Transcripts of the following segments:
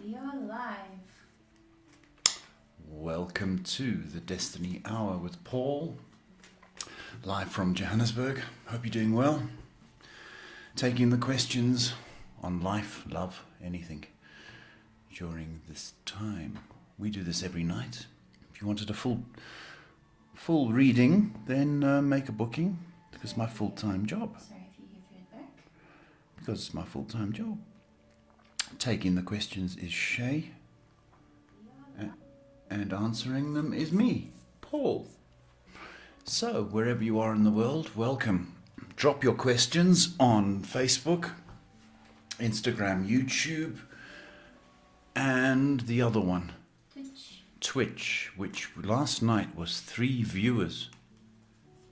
We are live. Welcome to the Destiny Hour with Paul, live from Johannesburg. Hope you're doing well. Taking the questions on life, love, anything during this time. We do this every night. If you wanted a full reading, then make a booking, because it's my full-time job. Sorry if you hear feedback. Because it's my full-time job. Taking the questions is Shay, and answering them is me, Paul. So, wherever you are in the world, welcome. Drop your questions on Facebook, Instagram, YouTube, and the other one, Twitch, which last night was 3 viewers.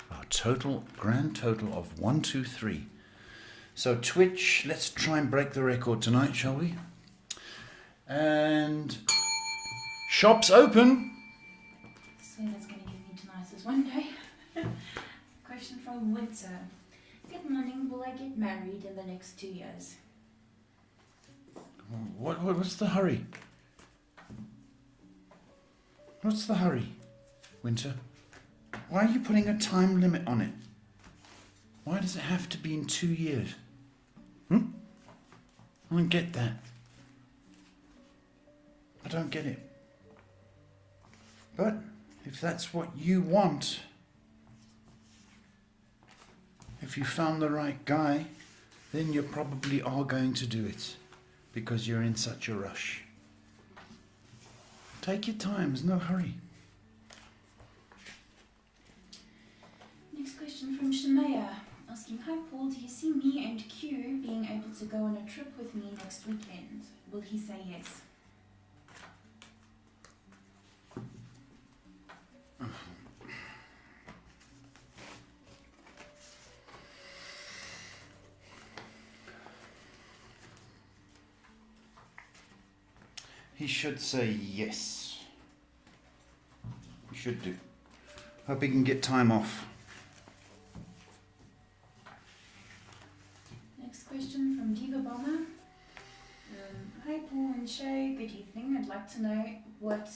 A grand total of 1, 2, 3. So Twitch, let's try and break the record tonight, shall we? And shops open. So that's going to give me tinnitus one day. Question from Winter. Good morning, will I get married in the next 2 years? What's the hurry? What's the hurry, Winter? Why are you putting a time limit on it? Why does it have to be in 2 years? I don't get that. I don't get it. But if that's what you want, if you found the right guy, then you probably are going to do it because you're in such a rush. Take your time, there's no hurry. Next question from Shemaya, asking, hi Paul, do you see me and Q being able to go on a trip with me next weekend? Will he say yes? He should say yes. He should do. Hope he can get time off. Next question from Diva Bomber. Hi Paul and Shay, good evening. I'd like to know what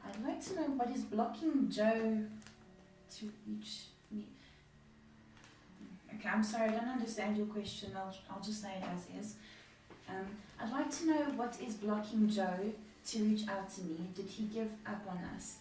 I'd like to know what is blocking Joe to reach me. Okay, I'm sorry, I don't understand your question. I'll just say it as is. I'd like to know what is blocking Joe to reach out to me. Did he give up on us?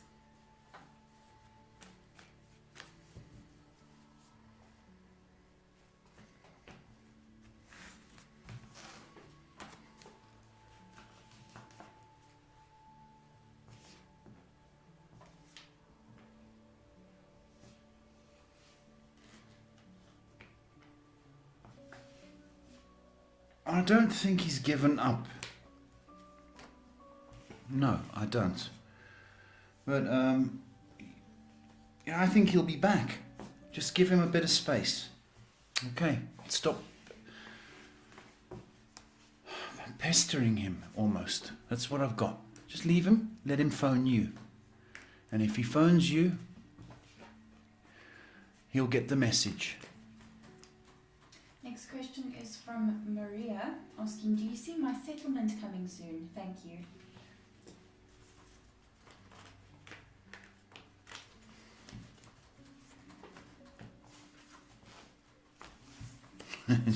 I don't think he's given up. No, I don't. But, I think he'll be back. Just give him a bit of space. Okay, stop pestering him, almost. That's what I've got. Just leave him, let him phone you. And if he phones you, he'll get the message. Next question is from Maria, asking, do you see my settlement coming soon? Thank you.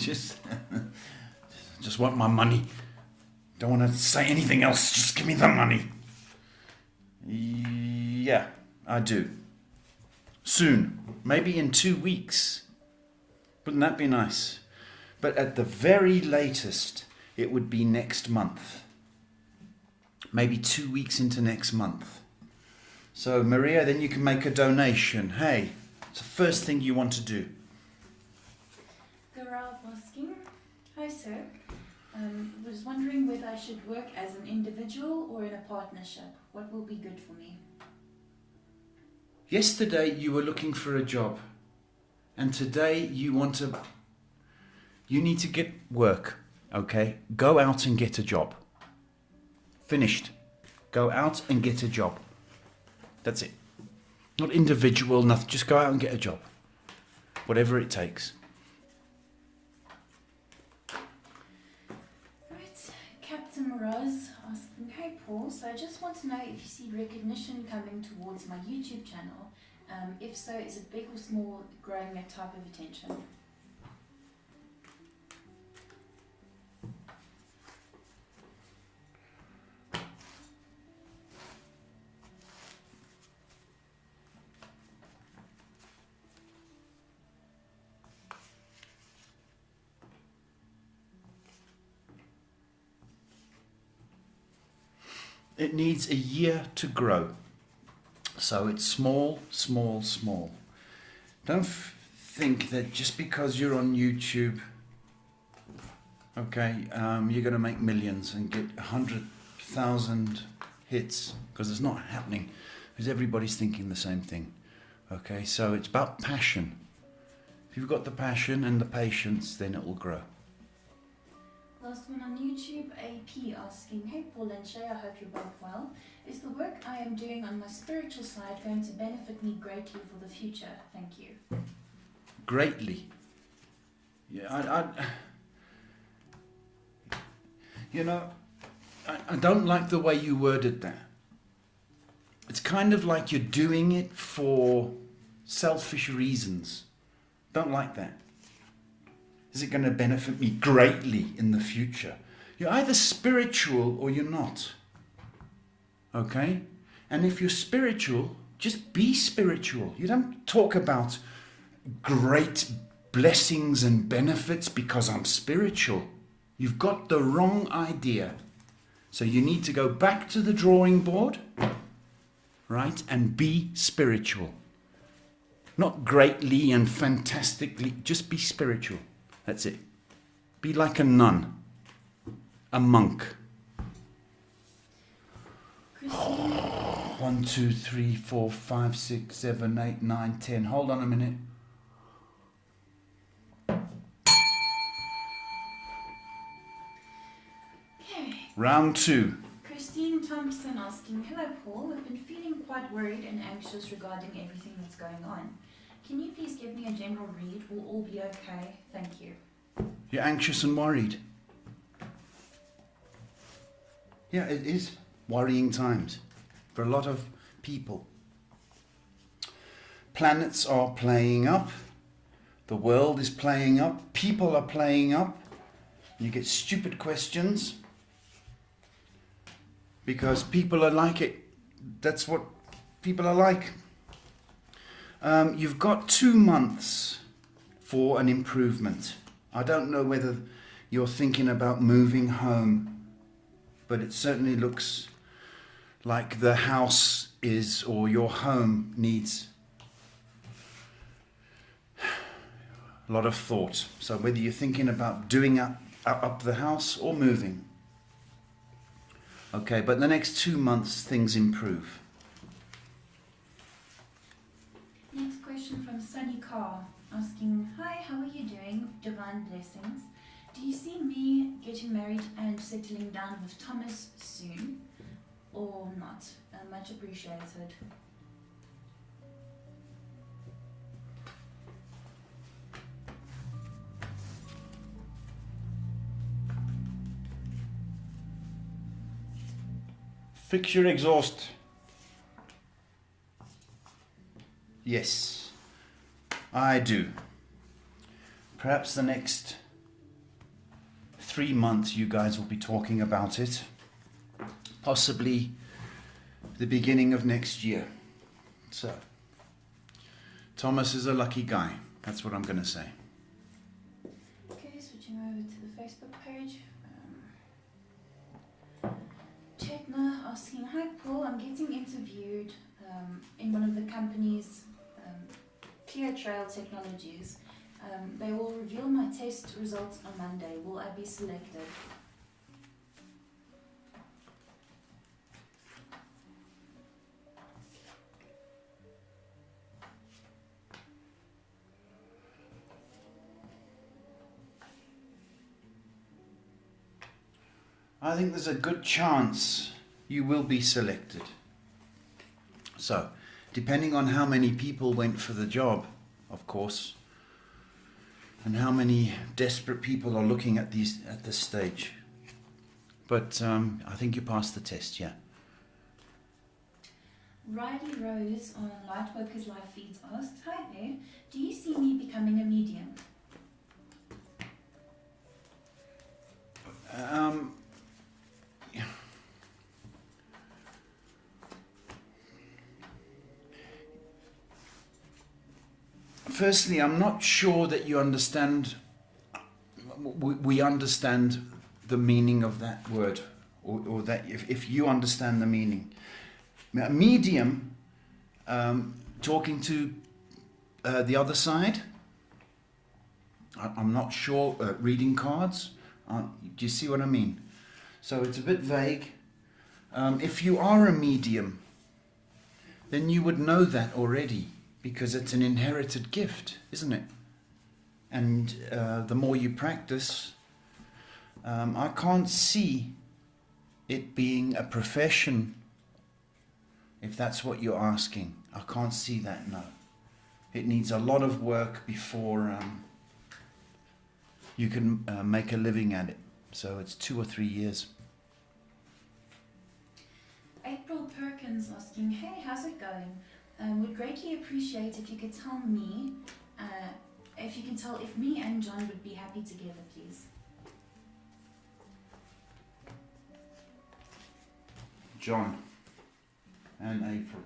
just want my money. Don't want to say anything else. Just give me the money. Yeah, I do. Soon. Maybe in 2 weeks. Wouldn't that be nice? But at the very latest, it would be next month. Maybe 2 weeks into next month. So, Maria, then you can make a donation. Hey, it's the first thing you want to do. Gaurav asking, hi sir, was wondering whether I should work as an individual or in a partnership. What will be good for me? Yesterday you were looking for a job. And today you need to get work, okay? Go out and get a job. Finished. Go out and get a job. That's it. Not individual, nothing. Just go out and get a job. Whatever it takes. Paul. So I just want to know if you see recognition coming towards my YouTube channel. If so, is it big or small, growing that type of attention? It needs a year to grow. So it's small, small, small. Don't think that just because you're on YouTube, okay, you're going to make millions and get 100,000 hits, because it's not happening, because everybody's thinking the same thing. Okay, so it's about passion. If you've got the passion and the patience, then it will grow. Last one on YouTube, AP asking, hey Paul and Shay, I hope you're both well. Is the work I am doing on my spiritual side going to benefit me greatly for the future? Thank you. Greatly. Yeah, I don't like the way you worded that. It's kind of like you're doing it for selfish reasons. Don't like that. Is it going to benefit me greatly in the future? You're either spiritual or you're not. Okay? And if you're spiritual, just be spiritual. You don't talk about great blessings and benefits because I'm spiritual. You've got the wrong idea. So you need to go back to the drawing board, right? And be spiritual. Not greatly and fantastically, just be spiritual. That's it. Be like a nun, a monk. Christine. 1, 2, 3, 4, 5, 6, 7, 8, 9, 10. Hold on a minute. Okay. Round 2. Christine Thompson asking, hello Paul, I've been feeling quite worried and anxious regarding everything that's going on. Can you please give me a general read? Will all be okay? Thank you. You're anxious and worried. Yeah, it is worrying times for a lot of people. Planets are playing up. The world is playing up. People are playing up. You get stupid questions because people are like it. That's what people are like. You've got 2 months for an improvement. I don't know whether you're thinking about moving home, but it certainly looks like the house is, or your home needs a lot of thought. So whether you're thinking about doing up the house or moving. Okay, but the next 2 months things improve. Next question from Sunny Carr asking, hi, how are you doing? Divine blessings. Do you see me getting married and settling down with Thomas soon or not? Much appreciated. Fix your exhaust. Yes, I do. Perhaps the next 3 months you guys will be talking about it. Possibly the beginning of next year. So, Thomas is a lucky guy. That's what I'm going to say. Okay, switching over to the Facebook page. Chetna asking, hi Paul, I'm getting interviewed in one of the company's Clear Trail Technologies. They will reveal my test results on Monday. Will I be selected? I think there's a good chance you will be selected. So, depending on how many people went for the job, of course, and how many desperate people are looking at this stage. But I think you passed the test, yeah. Riley Rose on Lightworkers Live Feeds asks, hi there, do you see me becoming a medium? Firstly, I'm not sure that you understand, we understand the meaning of that word, or that if you understand the meaning. A medium, talking to the other side, I'm not sure, reading cards, do you see what I mean? So it's a bit vague. If you are a medium, then you would know that already, because it's an inherited gift, isn't it? And the more you practice, I can't see it being a profession, if that's what you're asking. I can't see that, no. It needs a lot of work before you can make a living at it. So it's 2 or 3 years. April Perkins asking, hey, how's it going? Would greatly appreciate if you could tell me, if me and John would be happy together, please. John and April.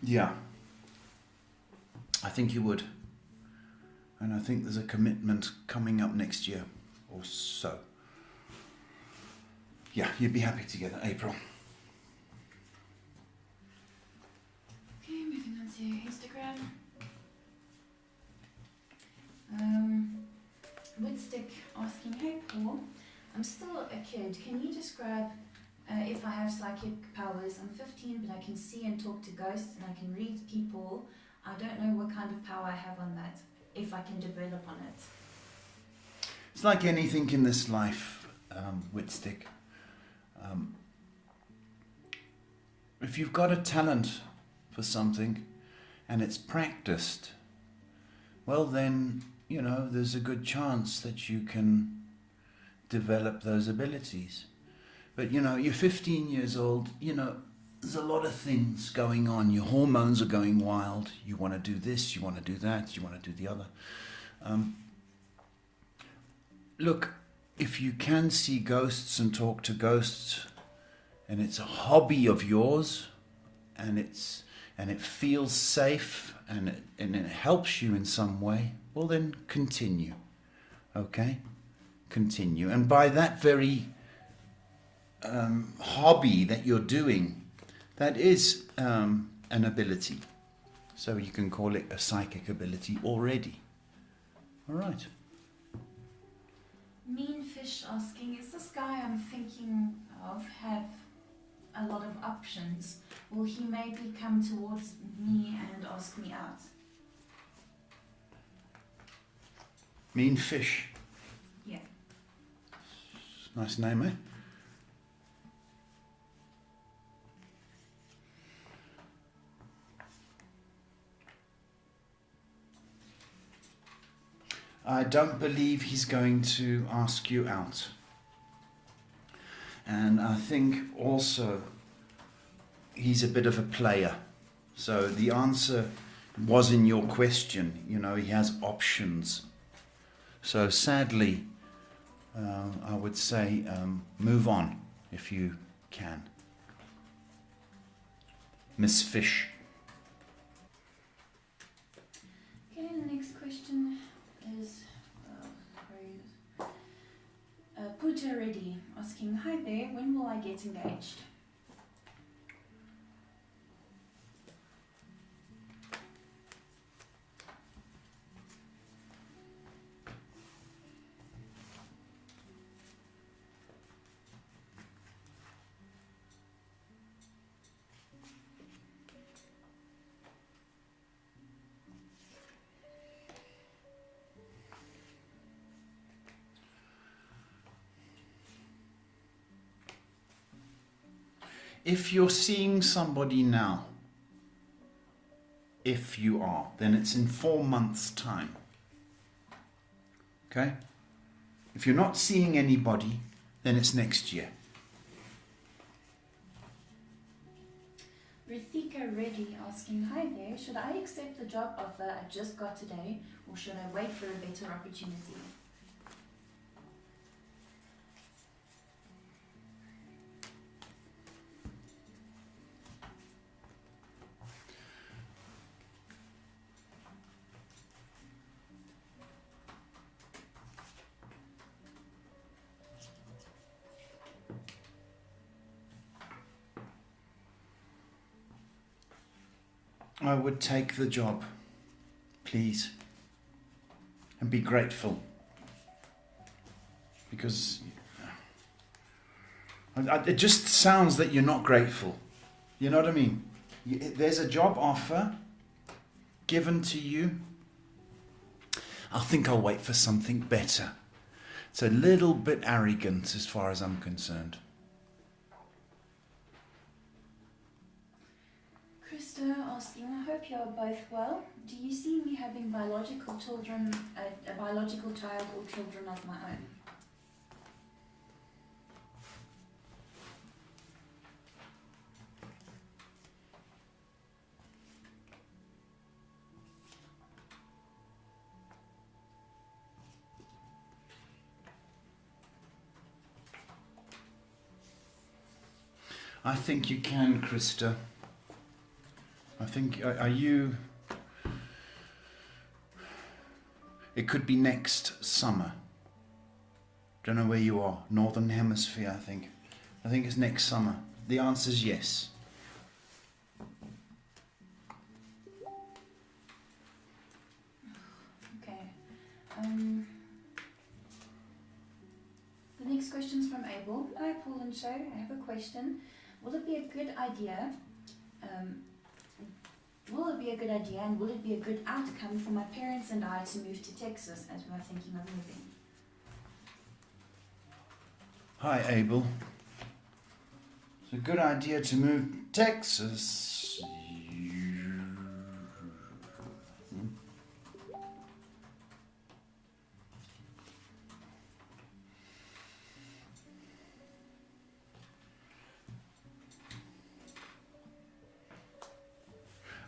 Yeah, I think you would. And I think there's a commitment coming up next year or so. Yeah, you'd be happy together, April. Okay, moving on to Instagram. Woodstick asking, hey Paul, I'm still a kid. Can you describe if I have psychic powers? I'm 15, but I can see and talk to ghosts and I can read people. I don't know what kind of power I have on that, if I can develop on it. It's like anything in this life, Whitstick. If you've got a talent for something and it's practiced, well then, you know, there's a good chance that you can develop those abilities. But, you know, you're 15 years old, you know, there's a lot of things going on. Your hormones are going wild. You want to do this, you want to do that, you want to do the other. Look, if you can see ghosts and talk to ghosts, and it's a hobby of yours, and it feels safe, and it helps you in some way, well then continue, okay? Continue. And by that very hobby that you're doing, that is an ability. So you can call it a psychic ability already. All right. Mean Fish asking, is this guy I'm thinking of have a lot of options? Will he maybe come towards me and ask me out? Mean Fish. Yeah. Nice name, eh? I don't believe he's going to ask you out. And I think also he's a bit of a player. So the answer was in your question. You know, he has options. So sadly, I would say move on if you can. Miss Fish. Okay, the next question is Pooja Reddy asking, hi there, when will I get engaged? If you're seeing somebody now, if you are, then it's in 4 months' time. Okay? If you're not seeing anybody, then it's next year. Rithika Reddy asking, hi there, should I accept the job offer I just got today or should I wait for a better opportunity? I would take the job, please, and be grateful. Because it just sounds that you're not grateful. You know what I mean? There's a job offer given to you. I think I'll wait for something better. It's a little bit arrogant as far as I'm concerned. Krista asking, I hope you are both well. Do you see me having biological children, a biological child or children of my own? I think you can, Krista. I think, are you... It could be next summer. Don't know where you are. Northern Hemisphere, I think. I think it's next summer. The answer is yes. Okay. The next question's from Abel. Hi, Paul and Show. I have a question. Will it be a good idea? Will it be a good idea and will it be a good outcome for my parents and I to move to Texas as we are thinking of moving? Hi, Abel. It's a good idea to move to Texas.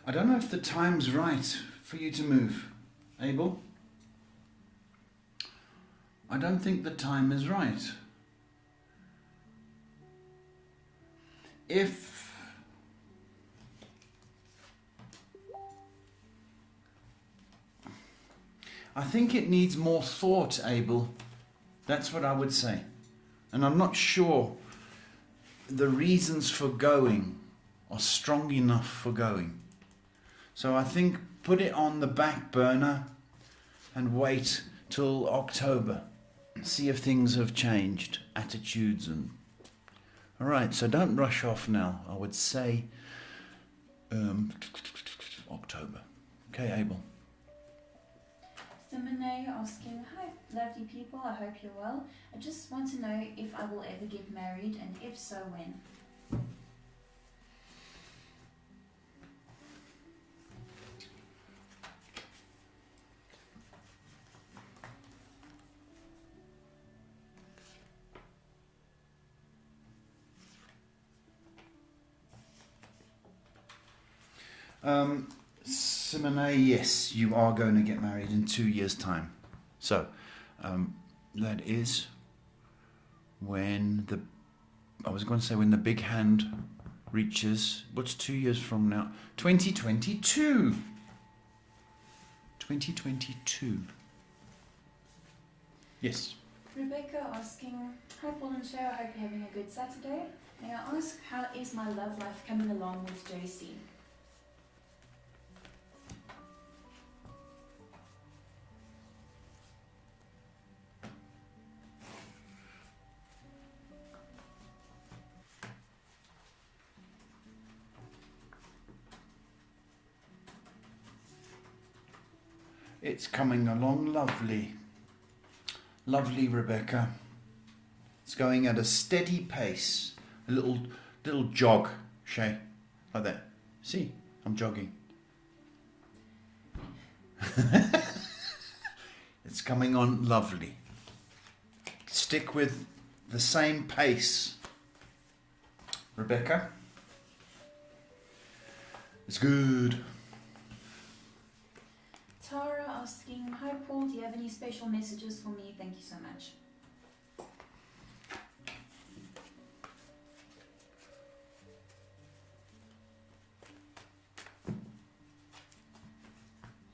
I don't know if the time's right for you to move, Abel. I don't think the time is right. I think it needs more thought, Abel. That's what I would say. And I'm not sure the reasons for going are strong enough for going. So I think put it on the back burner and wait till October. See if things have changed, attitudes and... Alright, so don't rush off now. I would say October. Okay, Abel. Simone asking, hi lovely people, I hope you're well. I just want to know if I will ever get married and if so, when. Simone, yes, you are going to get married in 2 years' time. So, that is when I was going to say when the big hand reaches, what's 2 years from now? 2022. 2022. Yes. Rebecca asking, hi Paul and Show, I hope you're having a good Saturday. May I ask, how is my love life coming along with JC? It's coming along lovely. Lovely, Rebecca. It's going at a steady pace. A little jog, Shay. Like that. See, I'm jogging. It's coming on lovely. stick with the same pace. Rebecca? It's good. Tara asking, hi Paul, do you have any special messages for me? Thank you so much.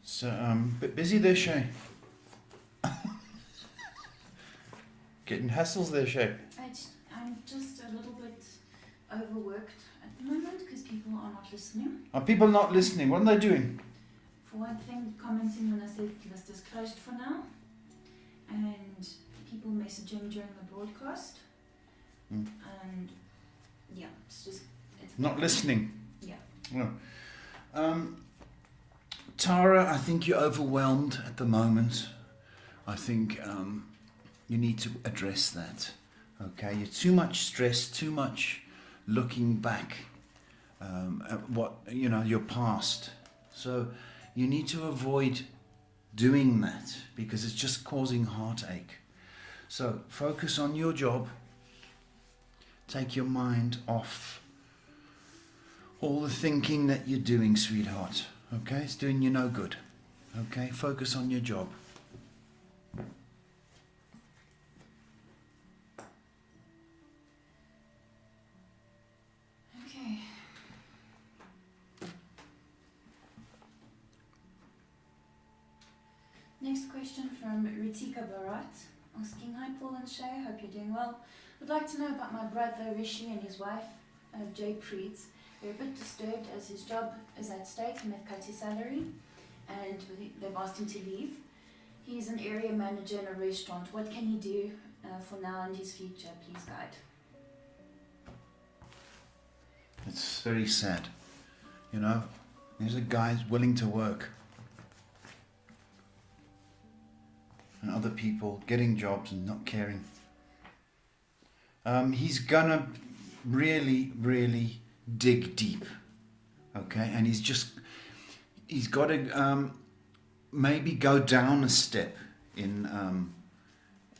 So, bit busy there, Shay. Getting hassles there, Shay. I'm just a little bit overworked at the moment because people are not listening. Are people not listening? What are they doing? For one thing, commenting when I said the list is closed for now, and people messaging during the broadcast, and yeah, it's Not listening. Yeah. No. Tara, I think you're overwhelmed at the moment. I think you need to address that. Okay, you're too much stress, too much looking back at what your past. So you need to avoid doing that because it's just causing heartache. So focus on your job. Take your mind off all the thinking that you're doing, sweetheart. Okay, it's doing you no good. Okay, focus on your job. okay. Next question from Ritika Bharat, asking, hi Paul and Shay, hope you're doing well. Would like to know about my brother Rishi and his wife, Jay Preets. They're a bit disturbed as his job is at stake and they've cut his salary and they've asked him to leave. He's an area manager in a restaurant. What can he do for now and his future? Please guide. It's very sad. There's a guy who's willing to work. And other people getting jobs and not caring. He's gonna really, really dig deep. Okay, and he's got to maybe go down a step in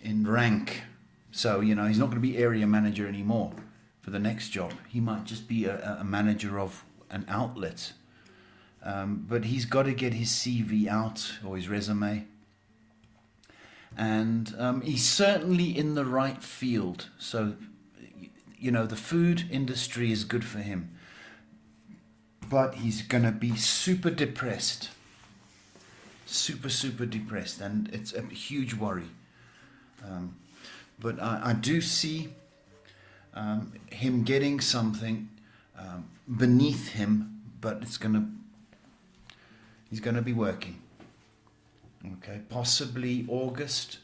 rank. So he's not going to be area manager anymore for the next job. He might just be a manager of an outlet. But he's got to get his CV out or his resume. And he's certainly in the right field. So, the food industry is good for him. But he's going to be super depressed. Super, super depressed. And it's a huge worry. But I do see him getting something beneath him, but he's going to be working. Okay, possibly August.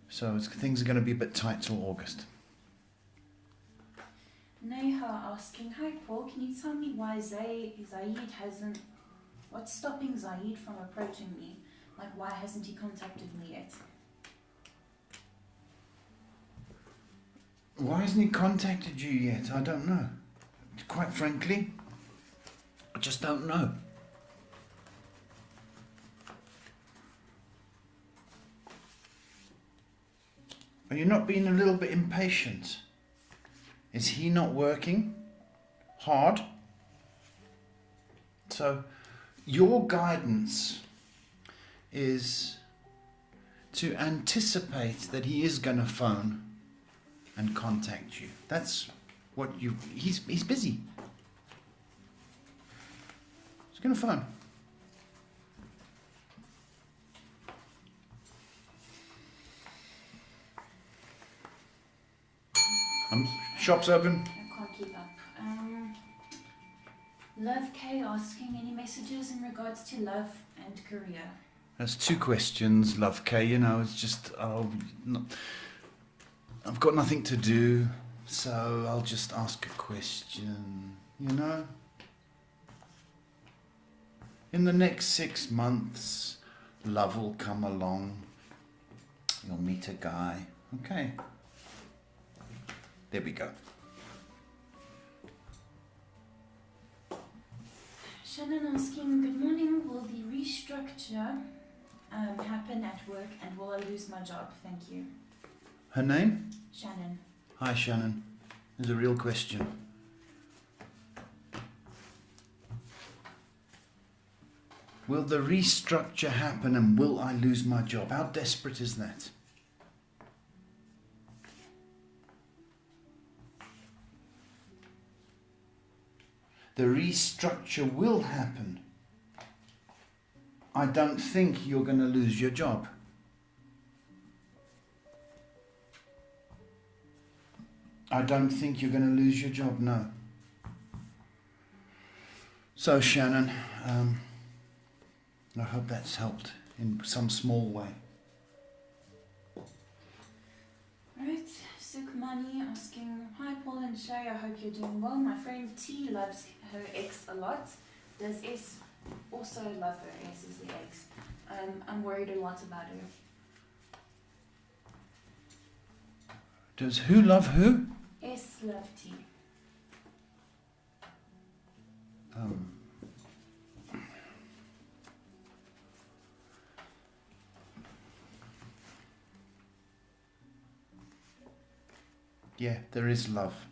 So things are going to be a bit tight till August. Neha asking, hi Paul, can you tell me why Zaid hasn't, what's stopping Zaid from approaching me? Like, why hasn't he contacted me yet? Why hasn't he contacted you yet? I don't know. Quite frankly, I just don't know. Are you not being a little bit impatient? Is he not working hard? So your guidance is to anticipate that he is going to phone and contact you. That's what he's busy. He's going to phone. Shop's open. I can't keep up. Love K asking, any messages in regards to love and career? That's two questions, Love K. It's just I've got nothing to do, so I'll just ask a question. In the next 6 months, love will come along. You'll meet a guy. Okay. There we go. Shannon asking, good morning, will the restructure happen at work, and will I lose my job? Thank you. Her name? Shannon. Hi, Shannon. There's a real question. Will the restructure happen and will I lose my job? How desperate is that? The restructure will happen. I don't think you're going to lose your job. I don't think you're going to lose your job, no. So, Shannon, I hope that's helped in some small way. Right, Sukmani asking, hi Paul and Shay, I hope you're doing well. My friend T loves her ex a lot. Does S also love her? S is the ex. I'm worried a lot about her. Does who love who? S love T. Yeah, there is love.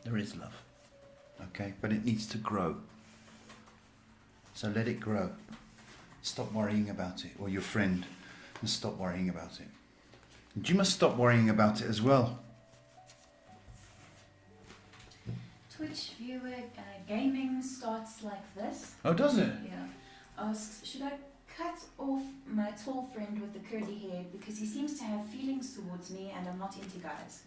There is love. Okay, but it needs to grow. So let it grow. Stop worrying about it, or your friend must stop worrying about it. And you must stop worrying about it as well. Twitch viewer gaming starts like this. Oh, does it? Yeah. Asks, should I cut off my tall friend with the curly hair because he seems to have feelings towards me and I'm not into guys?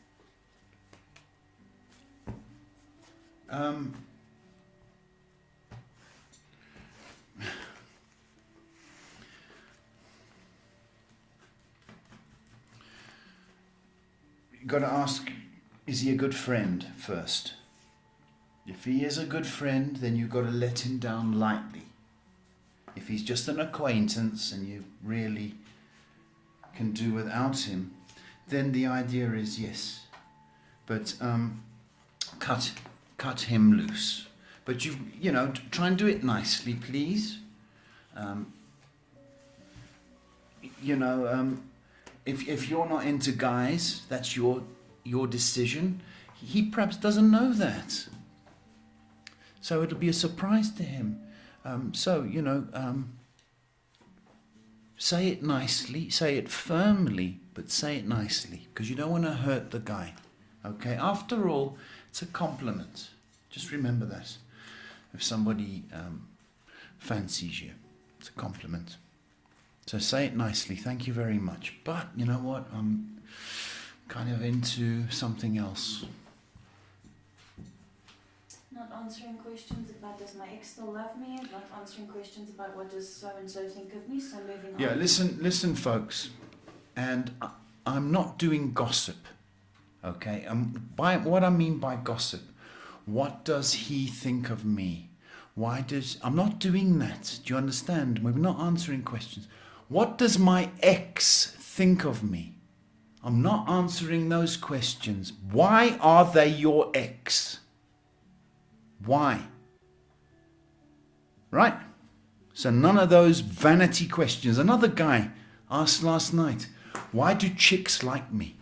You've got to ask, is he a good friend first? If he is a good friend, then you've got to let him down lightly. If he's just an acquaintance and you really can do without him, then the idea is yes. But cut him loose. But you know, try and do it nicely, please. If you're not into guys, that's your decision. He perhaps doesn't know that. So it'll be a surprise to him. Say it nicely, say it firmly, but say it nicely, because you don't want to hurt the guy. Okay? After all, it's a compliment. Just remember that. If somebody fancies you, it's a compliment. So say it nicely, thank you very much. But you know what? I'm kind of into something else. Not answering questions about does my ex still love me, not answering questions about what does so-and-so think of me, so moving on. Yeah, listen folks, and I'm not doing gossip, okay? By what I mean by gossip, what does he think of me? I'm not doing that, do you understand? We're not answering questions. What does my ex think of me? I'm not answering those questions. Why are they your ex? Why? Right? So none of those vanity questions. Another guy asked last night, why do chicks like me?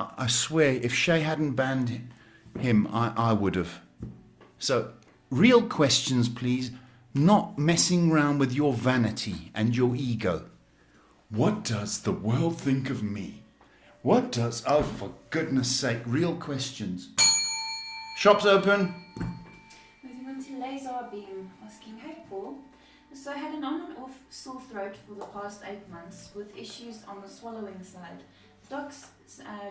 I swear, if Shay hadn't banned him, I would have. So, real questions, please. Not messing around with your vanity and your ego. What does the world think of me? Oh, for goodness sake, real questions. Shop's open. Moving on to Lazar Beam, asking, hey Paul, so I had an on and off sore throat for the past 8 months with issues on the swallowing side. Docs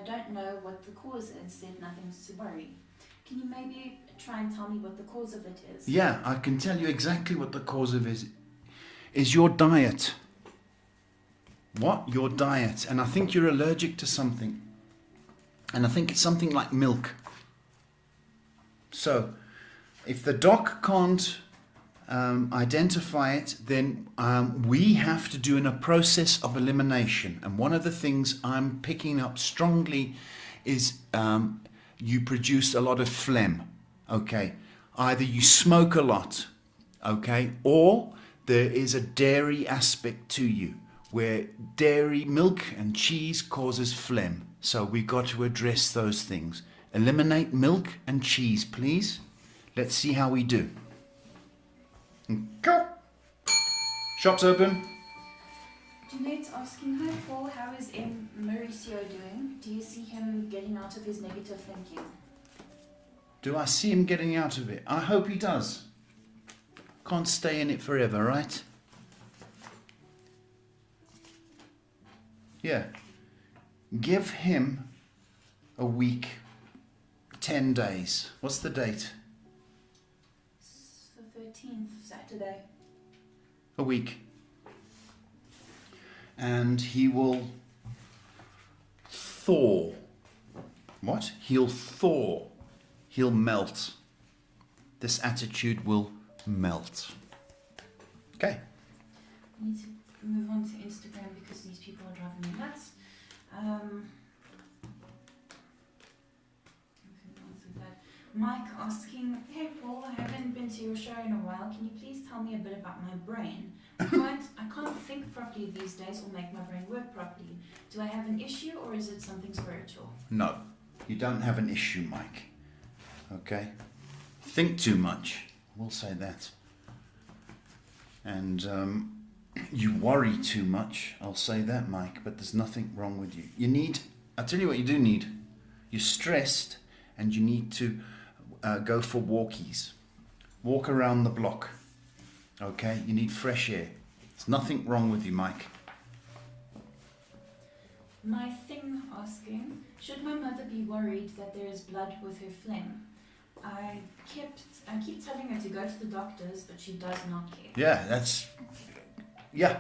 don't know what the cause is, said nothing's to worry. Can you maybe try and tell me what the cause of it is? Yeah, I can tell you exactly what the cause of it is your diet. What? Your diet. And I think you're allergic to something. And I think it's something like milk. So, if the doc can't identify it, then we have to do a process of elimination. And one of the things I'm picking up strongly is you produce a lot of phlegm. Okay, either you smoke a lot, okay, or there is a dairy aspect to you, where dairy, milk and cheese causes phlegm. So we've got to address those things. Eliminate milk and cheese, please. Let's see how we do. Go. Shop's open. Jeanette's asking, hi Paul, how is Mauricio doing? Do you see him getting out of his negative thinking? Do I see him getting out of it? I hope he does. Can't stay in it forever, right? Yeah. Give him a week, 10 days. What's the date? It's the 13th, Saturday. A week. And he will thaw. What? He'll thaw. He'll melt. This attitude will melt. Okay. I need to move on to Instagram because these people are driving me nuts. Mike asking, hey Paul, I haven't been to your show in a while. Can you please tell me a bit about my brain? I can't think properly these days or make my brain work properly. Do I have an issue or is it something spiritual? No, you don't have an issue, Mike. Okay? Think too much. We'll say that. And you worry too much. I'll say that, Mike. But there's nothing wrong with you. You need, I'll tell you what you do need. You're stressed and you need to go for walkies. Walk around the block. Okay? You need fresh air. There's nothing wrong with you, Mike. My thing asking, should my mother be worried that there is blood with her phlegm? I keep telling her to go to the doctors, but she does not care. Yeah,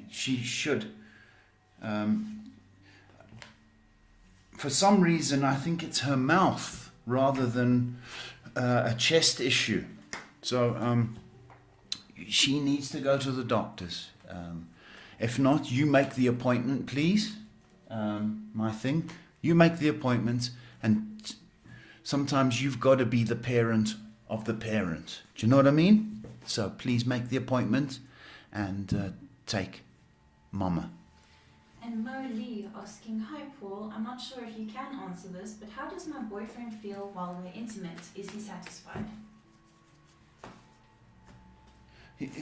she should. For some reason, I think it's her mouth rather than a chest issue. So she needs to go to the doctors. If not, you make the appointment, please. My thing. You make the appointment, and sometimes you've got to be the parent of the parent. Do you know what I mean? So please make the appointment and take Mama. And Mo Lee asking, hi Paul, I'm not sure if you can answer this, but how does my boyfriend feel while we're intimate? Is he satisfied?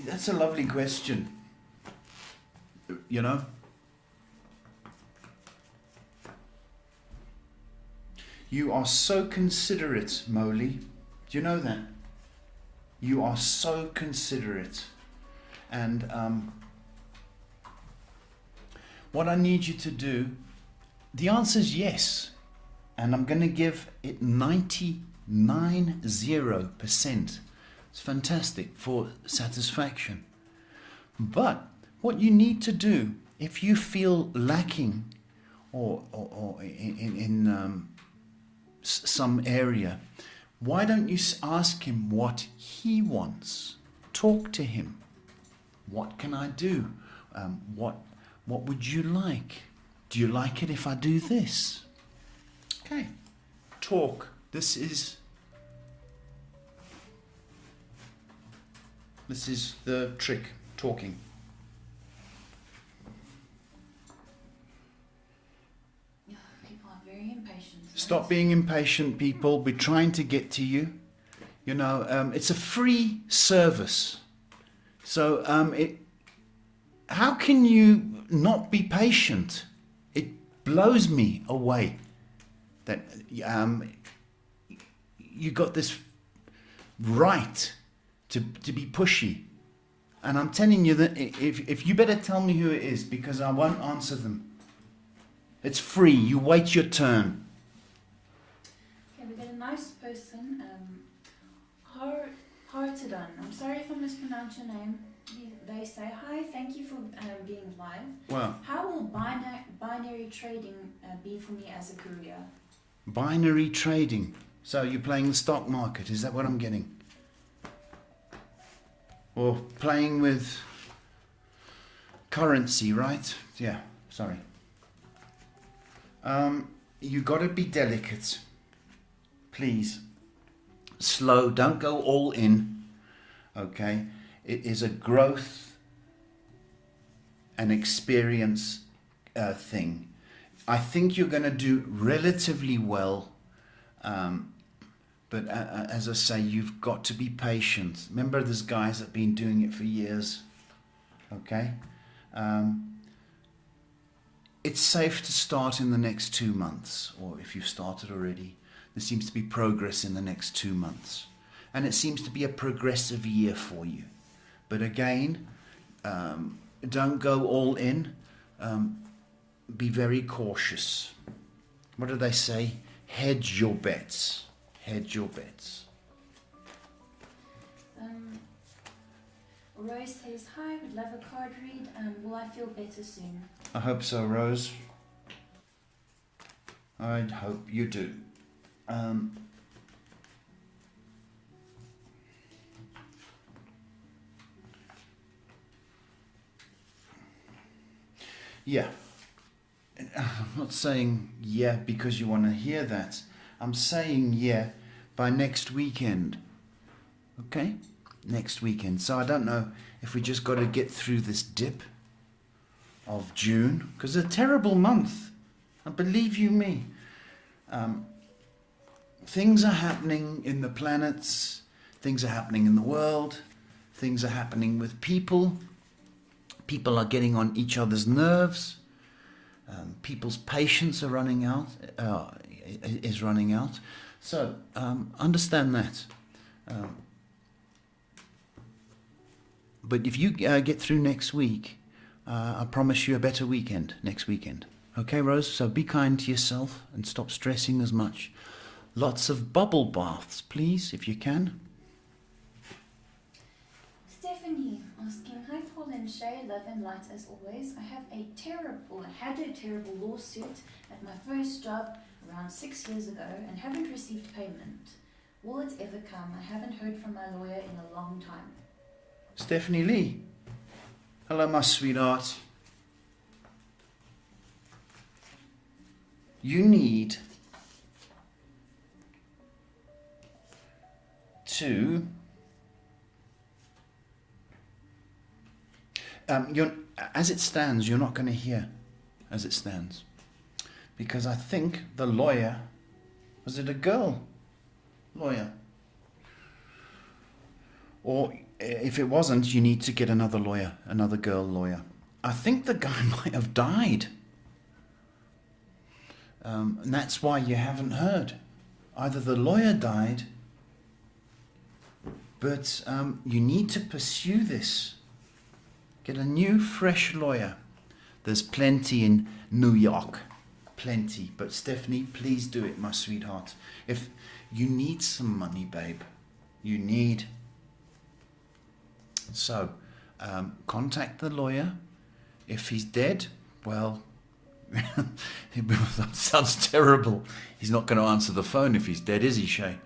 That's a lovely question. You know? You are so considerate, Molly. Do you know that? You are so considerate. And what I need you to do, the answer is yes. And I'm going to give it 99.0%. It's fantastic for satisfaction. But what you need to do, if you feel lacking or in some area, why don't you ask him what he wants? Talk to him. What can I do? What would you like? Do you like it if I do this? Okay. Talk. This is the trick. Talking. People are very impatient. Stop being impatient, people. We're trying to get to you. You know, it's a free service. So how can you not be patient? It blows me away that you got this right to be pushy. And I'm telling you that if you better tell me who it is, because I won't answer them. It's free. You wait your turn. Okay, we got a nice person, Hartedon. I'm sorry if I mispronounced your name. They say, hi, thank you for being live. Well, how will binary trading be for me as a career? Binary trading. So you're playing the stock market, is that what I'm getting? Or playing with currency, right? Yeah, sorry. You got to be delicate. Please. Slow, don't go all in. Okay? It is a growth and experience thing. I think you're going to do relatively well, but as I say, you've got to be patient. Remember, there's guys that have been doing it for years. Okay? It's safe to start in the next 2 months, or if you've started already. There seems to be progress in the next 2 months. And it seems to be a progressive year for you. But again, don't go all in. Be very cautious. What do they say? Hedge your bets. Hedge your bets. Rose says, hi, would love a card read. Will I feel better soon? I hope so, Rose. I hope you do. Yeah. I'm not saying yeah because you want to hear that. I'm saying yeah by next weekend. Okay? Next weekend. So I don't know if we just got to get through this dip of June, because it's a terrible month. And believe you me, things are happening in the planets, things are happening in the world, things are happening with people. People are getting on each other's nerves. People's patience are running out. Is running out. So understand that. But if you get through next week, I promise you a better weekend next weekend. Okay, Rose? So be kind to yourself and stop stressing as much. Lots of bubble baths, please, if you can. Stephanie asking, hi Paul and Shay, love and light as always. I had a terrible lawsuit at my first job around 6 years ago and haven't received payment. Will it ever come? I haven't heard from my lawyer in a long time. Stephanie Lee. Hello, my sweetheart. You need to as it stands, you're not going to hear as it stands, because I think the lawyer, was it a girl lawyer? Or if it wasn't, you need to get another lawyer, another girl lawyer. I think the guy might have died. And that's why you haven't heard. Either the lawyer died, but you need to pursue this. Get a new, fresh lawyer. There's plenty in New York. Plenty. But Stephanie, please do it, my sweetheart. If you need some money, babe, you need. So, contact the lawyer. If he's dead, well, that sounds terrible. He's not going to answer the phone if he's dead, is he, Shay?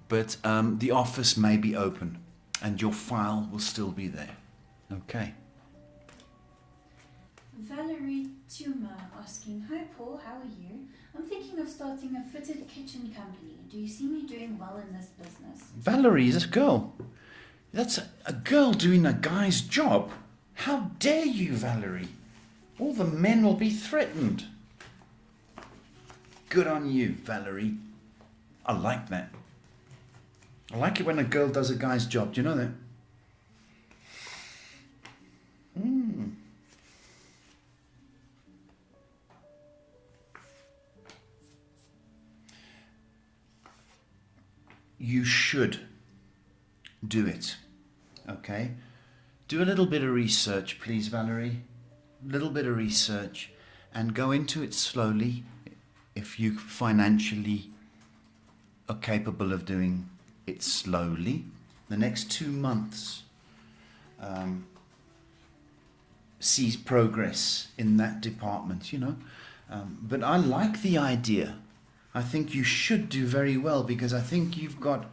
But the office may be open and your file will still be there. Okay. Valerie Tuma asking, hi Paul, how are you? I'm thinking of starting a fitted kitchen company. Do you see me doing well in this business? Valerie is a girl. That's a girl doing a guy's job. How dare you, Valerie? All the men will be threatened. Good on you, Valerie. I like that. I like it when a girl does a guy's job. Do you know that? You should do it. Okay? Do a little bit of research, please, Valerie. A little bit of research and go into it slowly if you financially are capable of doing it slowly. The next 2 months sees progress in that department, you know. But I like the idea. I think you should do very well because I think you've got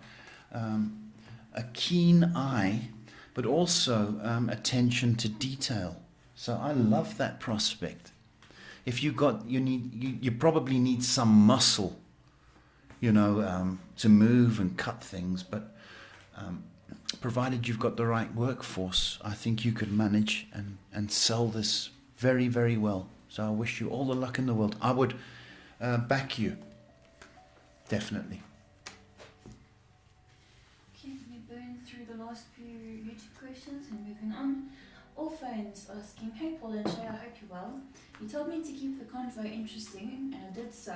a keen eye, but also attention to detail. So I love that prospect. If you probably need some muscle, you know, to move and cut things, but provided you've got the right workforce, I think you could manage and sell this very, very well. So I wish you all the luck in the world. I would back you. Definitely. Okay, we burn through the last few YouTube questions and moving on. All phones asking, hey Paul and Shay, I hope you're well. You told me to keep the convo interesting, and I did so.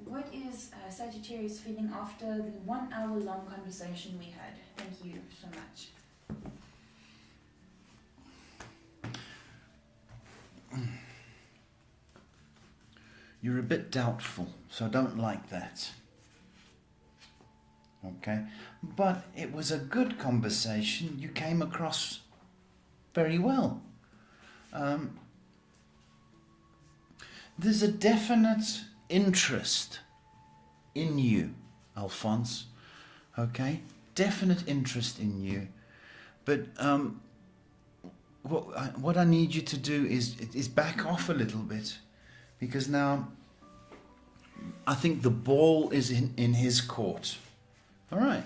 What is Sagittarius feeling after the 1 hour long conversation we had? Thank you so much. You're a bit doubtful, so I don't like that. Okay? But it was a good conversation. You came across very well. There's a definite interest in you, Alphonse. Okay? Definite interest in you. But what I need you to do is back off a little bit. Because now I think the ball is in his court. All right.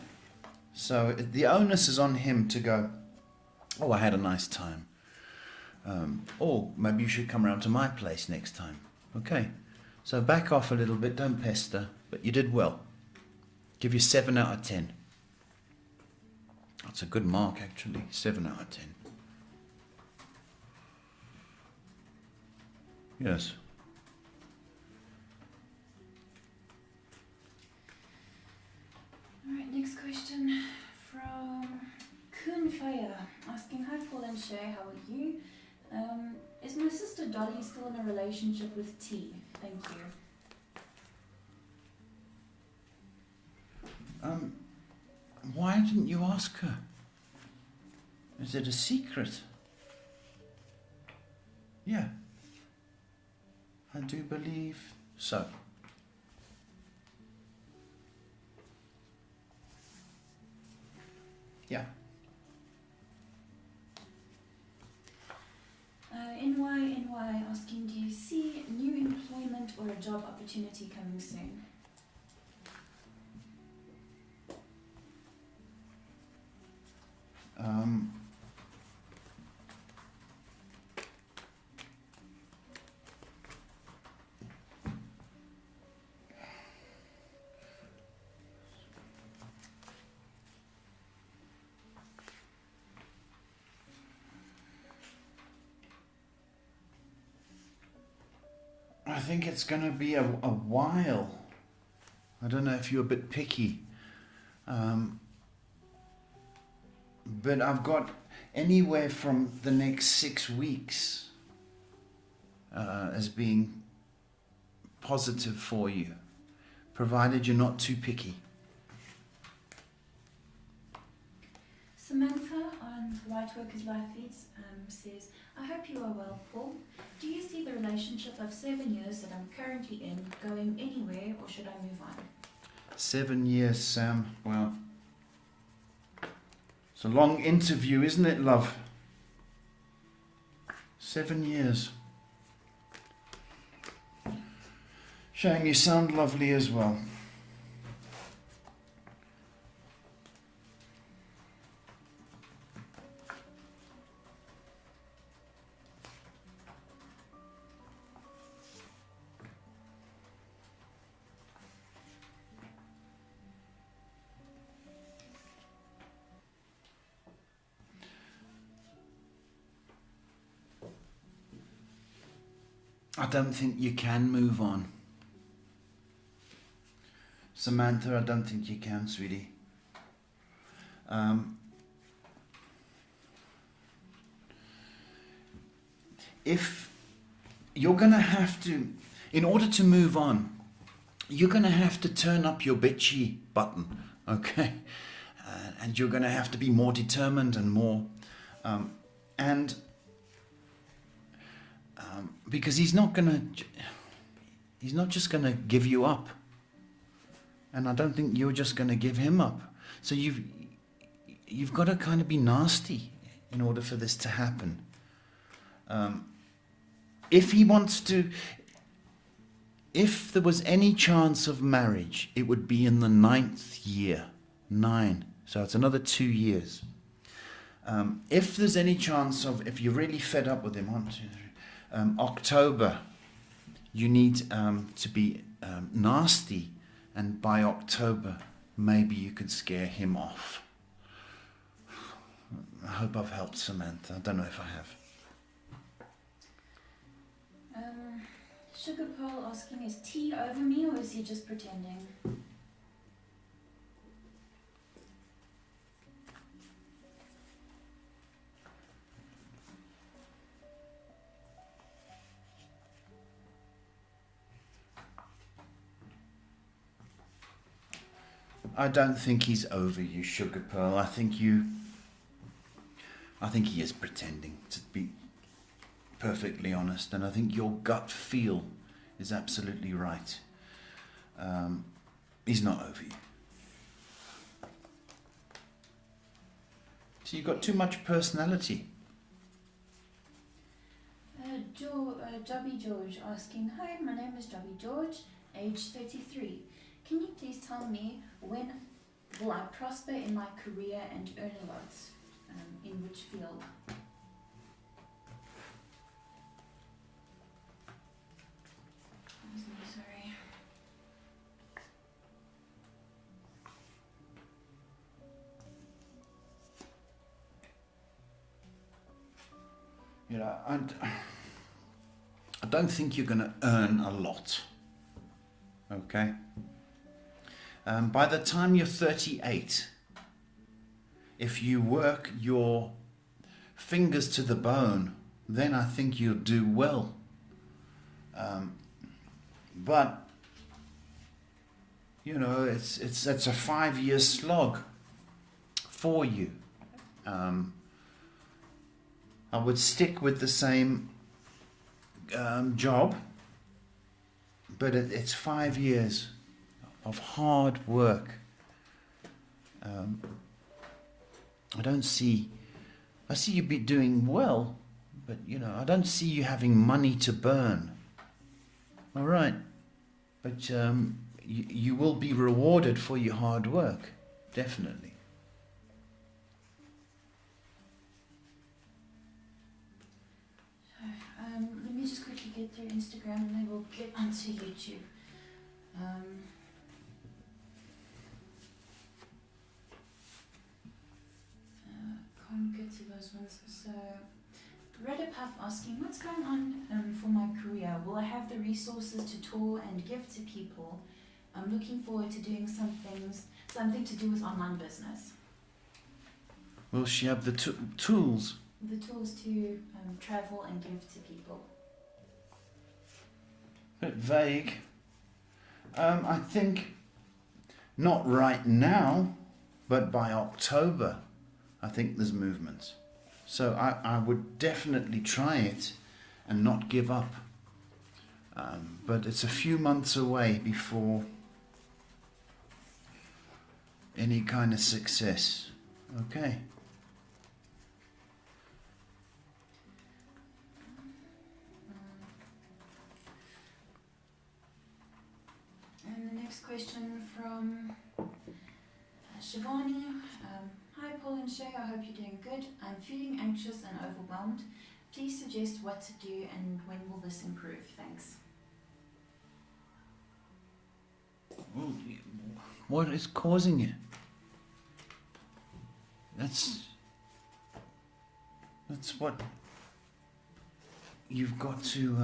So the onus is on him to go, oh, I had a nice time. Or maybe you should come around to my place next time. Okay. So back off a little bit, don't pester, but you did well. Give you 7 out of 10. That's a good mark, actually. 7 out of 10. Yes. Alright, next question from Kun Faya, asking, hi Paul and Shay, how are you? Is my sister Dolly still in a relationship with T? Thank you. Why didn't you ask her? Is it a secret? Yeah. I do believe so. Yeah. NY asking, do you see new employment or a job opportunity coming soon? I think it's going to be a while. I don't know if you're a bit picky. But I've got anywhere from the next 6 weeks as being positive for you, provided you're not too picky. Samantha on Right Workers Life Feeds says, I hope you are well, Paul. Do you see the relationship of 7 years that I'm currently in going anywhere, or should I move on? 7 years, Sam. Well, it's a long interview, isn't it, love? 7 years. Shane, you sound lovely as well. I don't think you can move on. Samantha, I don't think you can, sweetie. If you're going to have to, in order to move on, you're going to have to turn up your bitchy button, okay? And you're going to have to be more determined and more, because he's not just going to give you up. And I don't think you're just going to give him up. So you've got to kind of be nasty in order for this to happen. If he wants to, if there was any chance of marriage, it would be in the 9th year. 9. So it's another 2 years. If there's any chance of, if you're really fed up with him, October, you need to be nasty, and by October, maybe you can scare him off. I hope I've helped, Samantha. I don't know if I have. Sugar Pearl asking, is T over me or is he just pretending? I don't think he's over you, Sugar Pearl. I think he is pretending, to be perfectly honest, and I think your gut feel is absolutely right. He's not over you. So you've got too much personality. Jobby George asking, hi, my name is Jobby George, age 33. Can you please tell me when will I prosper in my career and earn a lot? In which field? Sorry. You know, I don't think you're going to earn a lot. Okay? By the time you're 38, if you work your fingers to the bone, then I think you'll do well. But you know, it's a 5-year slog for you. I would stick with the same job, but it's 5 years of hard work. I see you be doing well, but you know, I don't see you having money to burn. All right, but you will be rewarded for your hard work, definitely. Let me just quickly get through Instagram and then we'll get onto YouTube. Can't get to those ones. So, Reddit Puff asking, what's going on for my career? Will I have the resources to tour and give to people? I'm looking forward to doing something to do with online business. Will she have the tools? The tools to travel and give to people. Bit vague. I think not right now, but by October, I think there's movement. So I would definitely try it and not give up. But it's a few months away before any kind of success. Okay. And the next question from Shivani. Hi Paul and Shay, I hope you're doing good. I'm feeling anxious and overwhelmed. Please suggest what to do and when will this improve? Thanks. Well, what is causing it? That's what you've got to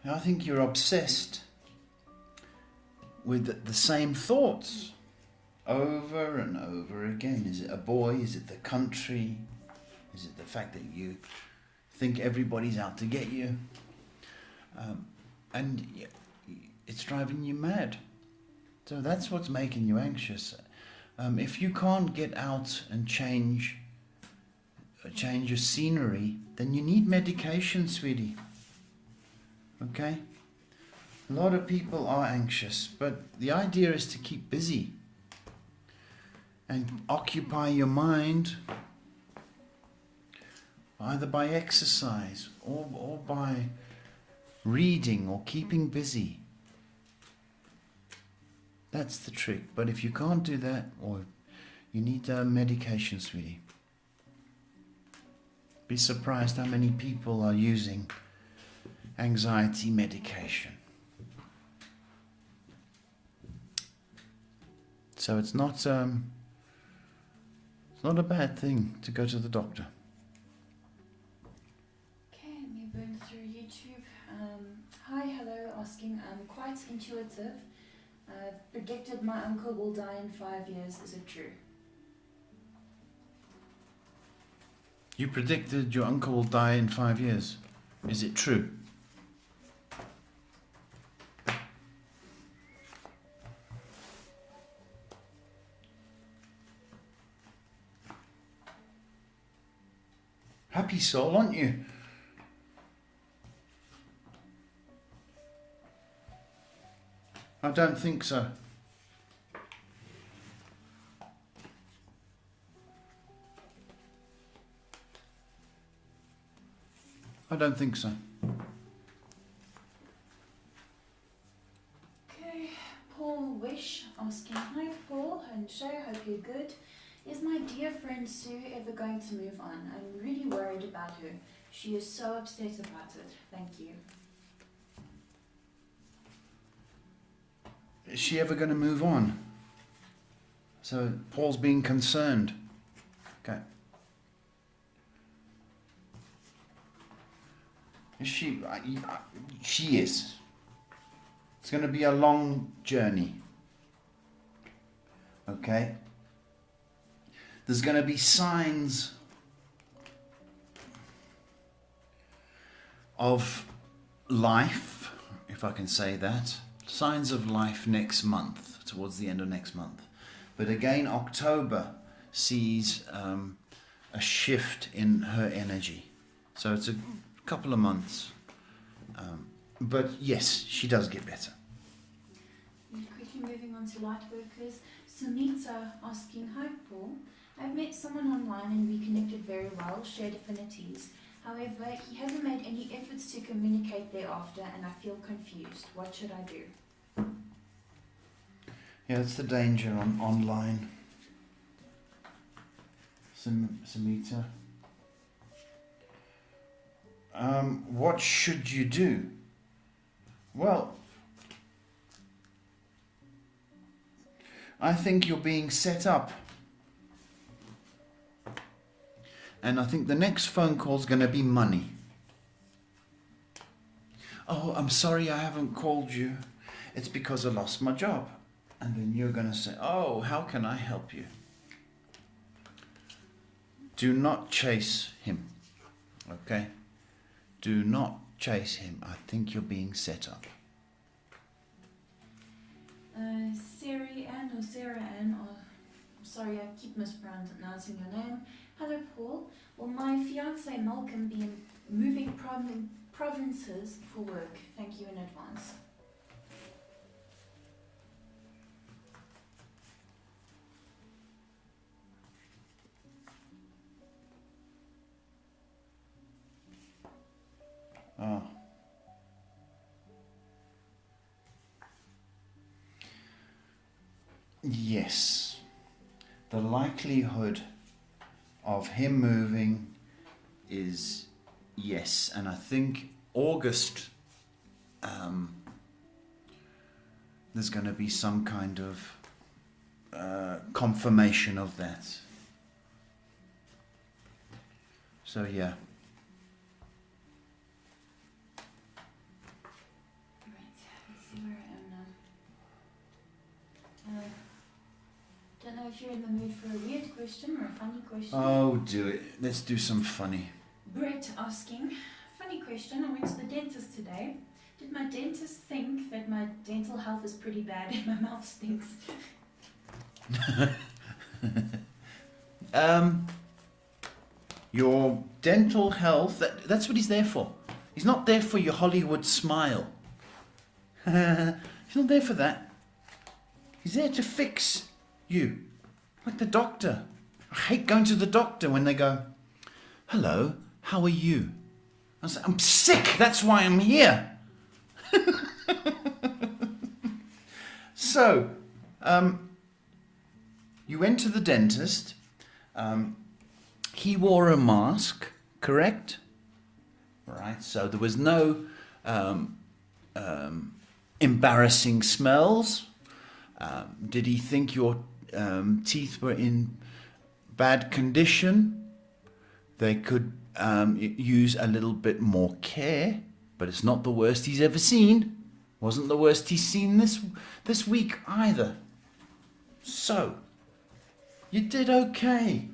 I think you're obsessed with the same thoughts over and over again. Is it a boy? Is it the country? Is it the fact that you think everybody's out to get you? And it's driving you mad. So that's what's making you anxious. If you can't get out and change your scenery, then you need medication, sweetie. Okay? A lot of people are anxious, but the idea is to keep busy and occupy your mind either by exercise or by reading or keeping busy. That's the trick. But if you can't do that, or you need medication, sweetie. Be surprised how many people are using anxiety medication. So it's not a bad thing to go to the doctor. Okay, let me burn through YouTube. Hi, hello, asking. I'm quite intuitive. Predicted my uncle will die in 5 years. Is it true? You predicted your uncle will die in 5 years. Is it true? Happy soul, aren't you? I don't think so. I don't think so. Okay, Paul Wish asking, hi Paul and Shay, hope you're good. Is my dear friend Sue ever going to move on? I'm really worried about her. She is so upset about it. Thank you. Is she ever going to move on? So Paul's being concerned. Okay. Is she? She is. It's going to be a long journey. Okay. There's going to be signs of life, if I can say that. Signs of life next month, towards the end of next month. But again, October sees a shift in her energy. So it's a couple of months. But yes, she does get better. Quickly moving on to light workers. Sunita asking, hi Paul. I've met someone online and we connected very well, shared affinities. However, he hasn't made any efforts to communicate thereafter and I feel confused. What should I do? Yeah, that's the danger on online. Samita. What should you do? Well, I think you're being set up. And I think the next phone call is going to be money. Oh, I'm sorry I haven't called you. It's because I lost my job. And then you're going to say, oh, how can I help you? Do not chase him. Okay? Do not chase him. I think you're being set up. Sarah Ann, I'm sorry, I keep mispronouncing your name. Hello, Paul. Will my fiance Malcolm be moving provinces for work? Thank you in advance. Oh. Yes. The likelihood of him moving is yes. And I think August, there's going to be some kind of confirmation of that. So yeah. Don't know if you're in the mood for a weird question or a funny question. Oh, do it. Let's do some funny. Brett asking, funny question, I went to the dentist today. Did my dentist think that my dental health is pretty bad and my mouth stinks? Your dental health, that's what he's there for. He's not there for your Hollywood smile. He's not there for that. He's there to fix you. Like the doctor. I hate going to the doctor when they go, hello, how are you? I say, I'm sick, that's why I'm here. So, You went to the dentist. He wore a mask, correct? Right, so there was no embarrassing smells. Did he think your teeth were in bad condition? They could use a little bit more care, but it's not the worst he's ever seen. Wasn't the worst he's seen this week either. So, you did okay.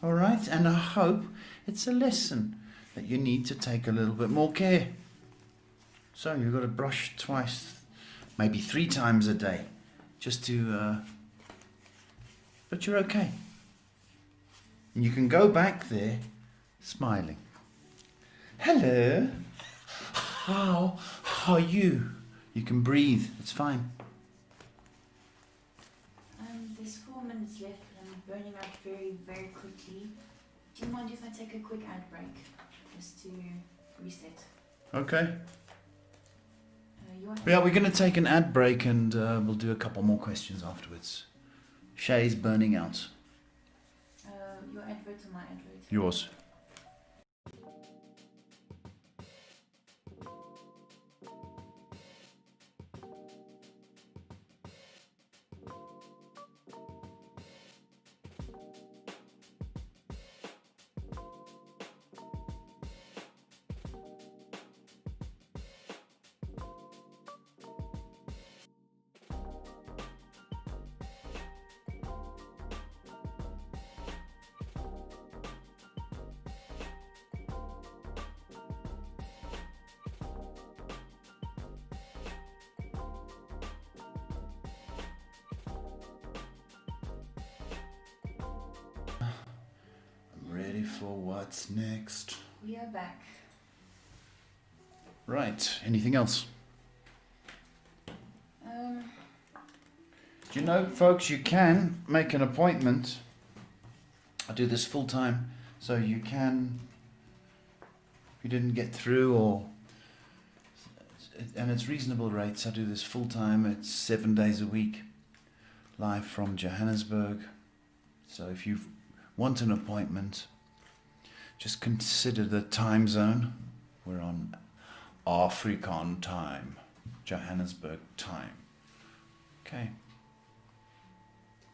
All right, and I hope it's a lesson that you need to take a little bit more care. So you've got to brush twice, maybe 3 times a day, just to, but you're okay. And you can go back there smiling. Hello, how are you? You can breathe, it's fine. There's 4 minutes left, but I'm burning out very, very quickly. Do you mind if I take a quick ad break, just to reset? Okay. Yeah, we're going to take an ad break and we'll do a couple more questions afterwards. Shay's burning out. Your advert or my advert? Yours. Ready for what's next? We are back. Right, anything else? Do you know, folks, you can make an appointment. I do this full time, so you can, if you didn't get through, and it's reasonable rates. I do this full time. It's 7 days a week, live from Johannesburg. So if you want an appointment, just consider the time zone. We're on Afrikaan time, Johannesburg time. Okay.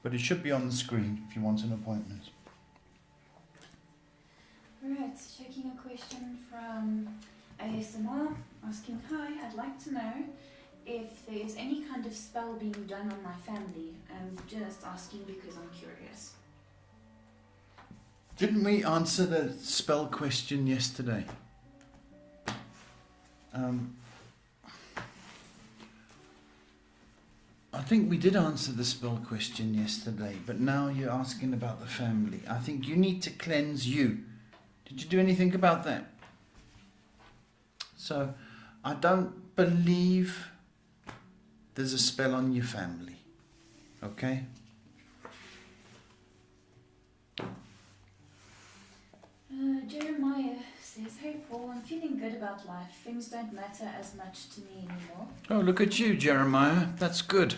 But it should be on the screen if you want an appointment. Alright, checking a question from ASMR asking, hi, I'd like to know if there's any kind of spell being done on my family. I'm just asking because I'm curious. Didn't we answer the spell question yesterday? I think we did answer the spell question yesterday, but now you're asking about the family. I think you need to cleanse you. Did you do anything about that? So, I don't believe there's a spell on your family. Okay? Jeremiah says, hey Paul, I'm feeling good about life. Things don't matter as much to me anymore. Oh, look at you, Jeremiah. That's good.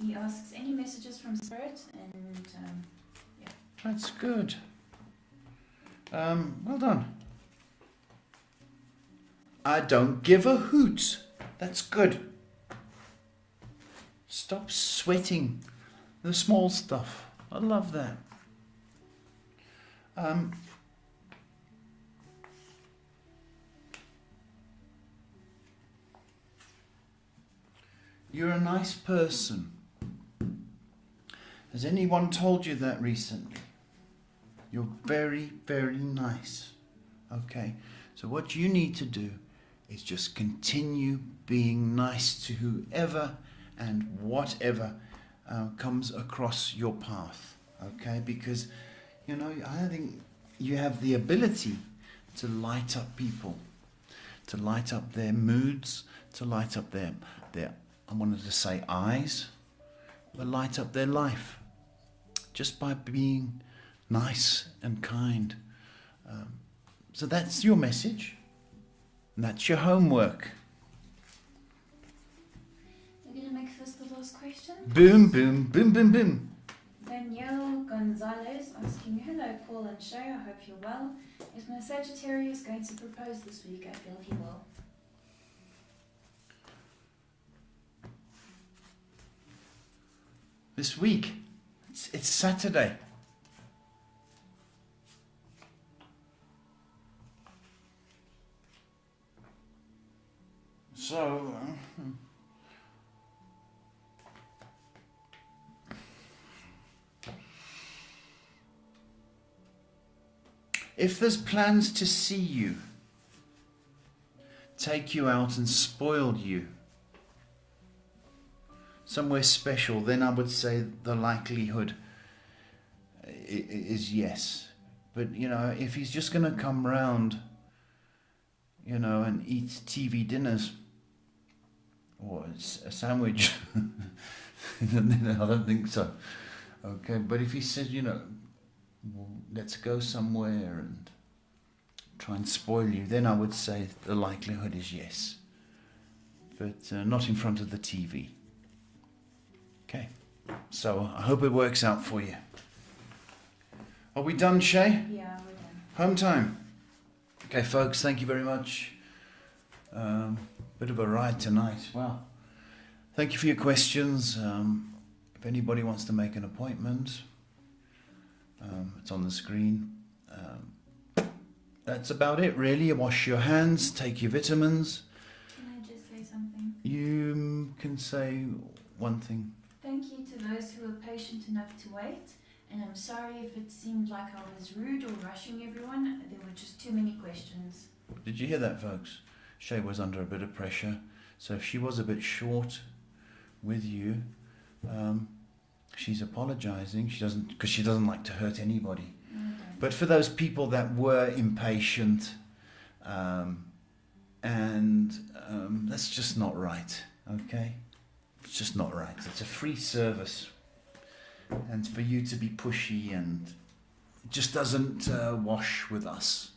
He asks any messages from Spirit, and yeah. That's good. Well done. I don't give a hoot. That's good. Stop sweating the small stuff. I love that. You're a nice person. Has anyone told you that recently? You're very, very nice. Okay, so what you need to do is just continue being nice to whoever and whatever comes across your path. Okay, because, you know, I think you have the ability to light up people, to light up their moods, to light up their I wanted to say eyes, but light up their life just by being nice and kind. So that's your message, and that's your homework. You're going to make this the last question? Boom, boom, boom, boom, boom. Danielle Gonzalez asking, hello Paul and Shay, I hope you're well. Is my Sagittarius going to propose this week? I feel he will. This week. It's Saturday. So, if there's plans to see you, take you out and spoil you somewhere special, then I would say the likelihood is yes. But, you know, if he's just going to come round, you know, and eat TV dinners or a sandwich, then I don't think so. Okay, but if he said, you know, well, let's go somewhere and try and spoil you, then I would say the likelihood is yes. But not in front of the TV. Okay, so I hope it works out for you. Are we done, Shay? Yeah, we're done. Home time. Okay, folks, thank you very much. Bit of a ride tonight. Wow. Thank you for your questions. If anybody wants to make an appointment, it's on the screen. That's about it, really. Wash your hands, take your vitamins. Can I just say something? You can say one thing. Thank you to those who were patient enough to wait. And I'm sorry if it seemed like I was rude or rushing everyone. There were just too many questions. Did you hear that, folks? Shay was under a bit of pressure. So if she was a bit short with you, she's apologizing. Because she doesn't like to hurt anybody. But for those people that were impatient, that's just not right, okay? It's just not right. It's a free service. And for you to be pushy and it just doesn't wash with us.